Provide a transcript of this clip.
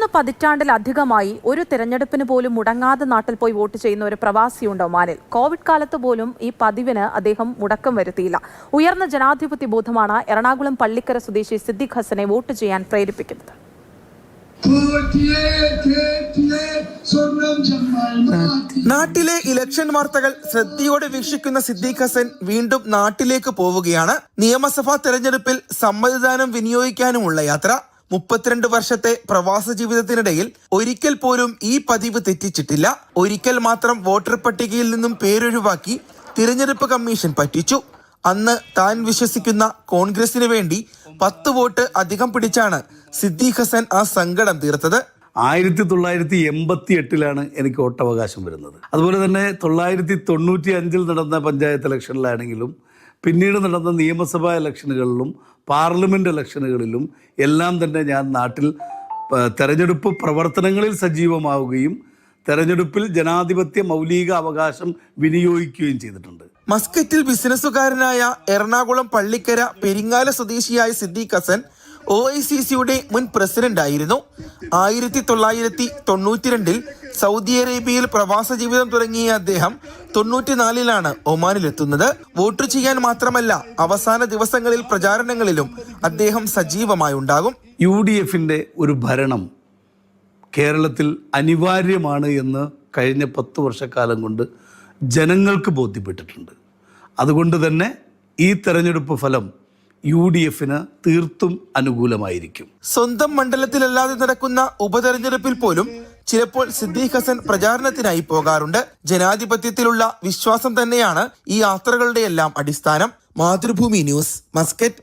3 പതിറ്റാണ്ടിലധികമായി ഒരു തിരഞ്ഞെടുപ്പിന് പോലും മുടങ്ങാതെ നാട്ടിൽ പോയി വോട്ട് ചെയ്യുന്ന ഒരു പ്രവാസിയുണ്ട് ഒമാനിൽ. കോവിഡ് കാലത്ത് പോലും ഈ പതിവിന് അദ്ദേഹം മുടക്കം വരുത്തിയില്ല. ഉയർന്ന ജനാധിപത്യ ബോധമാണ് എറണാകുളം പള്ളിക്കര സ്വദേശി സിദ്ദിഖ് ഹസനെ വോട്ട് ചെയ്യാൻ പ്രേരിപ്പിക്കുന്നത്. നാട്ടിലെ ഇലക്ഷൻ വാർത്തകൾ ശ്രദ്ധയോടെ വീക്ഷിക്കുന്ന സിദ്ദിഖ് ഹസൻ വീണ്ടും നാട്ടിലേക്ക് പോവുകയാണ്. നിയമസഭാ തെരഞ്ഞെടുപ്പിൽ സമ്മതിദാനം വിനിയോഗിക്കാനുമുള്ള യാത്ര. 32 വർഷത്തെ പ്രവാസ ജീവിതത്തിനിടയിൽ ഒരിക്കൽ പോലും ഈ പതിവ് തെറ്റിച്ചിട്ടില്ല. ഒരിക്കൽ മാത്രം വോട്ടർ പട്ടികയിൽ നിന്നും പേരൊഴിവാക്കി തിരഞ്ഞെടുപ്പ് കമ്മീഷൻ പറ്റിച്ചു. അന്ന് താൻ വിശ്വസിക്കുന്ന കോൺഗ്രസിന് വേണ്ടി 10 വോട്ട് അധികം പിടിച്ചാണ് സിദ്ദിഖ് ഹസൻ ആ സങ്കടം തീർത്തത്. 1988 എനിക്ക് വോട്ടവകാശം വരുന്നത്. അതുപോലെ തന്നെ 1995 നടന്ന പഞ്ചായത്ത് ഇലക്ഷനിലാണെങ്കിലും പിന്നീട് നടന്ന നിയമസഭാ ഇലക്ഷനുകളിലും പാർലമെന്റ് ഇലക്ഷനുകളിലും എല്ലാം തന്നെ ഞാൻ നാട്ടിൽ തെരഞ്ഞെടുപ്പ് പ്രവർത്തനങ്ങളിൽ സജീവമാവുകയും തെരഞ്ഞെടുപ്പിൽ ജനാധിപത്യ മൗലിക അവകാശം വിനിയോഗിക്കുകയും ചെയ്തിട്ടുണ്ട്. മസ്കറ്റിൽ ബിസിനസ്സുകാരനായ എറണാകുളം പള്ളിക്കര പെരിങ്ങാല സ്വദേശിയായ സിദ്ദിഖ് ഹസൻ OICCയുടെ മുൻ പ്രസിഡന്റ് ആയിരുന്നു. 1992 സൗദി അറേബ്യയിൽ പ്രവാസ ജീവിതം തുടങ്ങിയ അദ്ദേഹം 94 ഒമാനിലെത്തുന്നത്. വോട്ട് ചെയ്യാൻ മാത്രമല്ല, അവസാന ദിവസങ്ങളിൽ പ്രചാരണങ്ങളിലും അദ്ദേഹം സജീവമായി ഉണ്ടാകും. UDF ഒരു ഭരണം കേരളത്തിൽ അനിവാര്യമാണ് എന്ന് കഴിഞ്ഞ 10 വർഷക്കാലം കൊണ്ട് ജനങ്ങൾക്ക് ബോധ്യപ്പെട്ടിട്ടുണ്ട്. അതുകൊണ്ട് തന്നെ ഈ തെരഞ്ഞെടുപ്പ് ഫലം UDF തീർത്തും അനുകൂലമായിരിക്കും. സ്വന്തം മണ്ഡലത്തിലല്ലാതെ നടക്കുന്ന ഉപതെരഞ്ഞെടുപ്പിൽ പോലും ചിലപ്പോൾ സിദ്ദിഖ് ഹസൻ പ്രചാരണത്തിനായി പോകാറുണ്ട്. ജനാധിപത്യത്തിലുള്ള വിശ്വാസം തന്നെയാണ് ഈ യാത്രകളുടെ എല്ലാം അടിസ്ഥാനം. Mathrubhumi news, Muscat.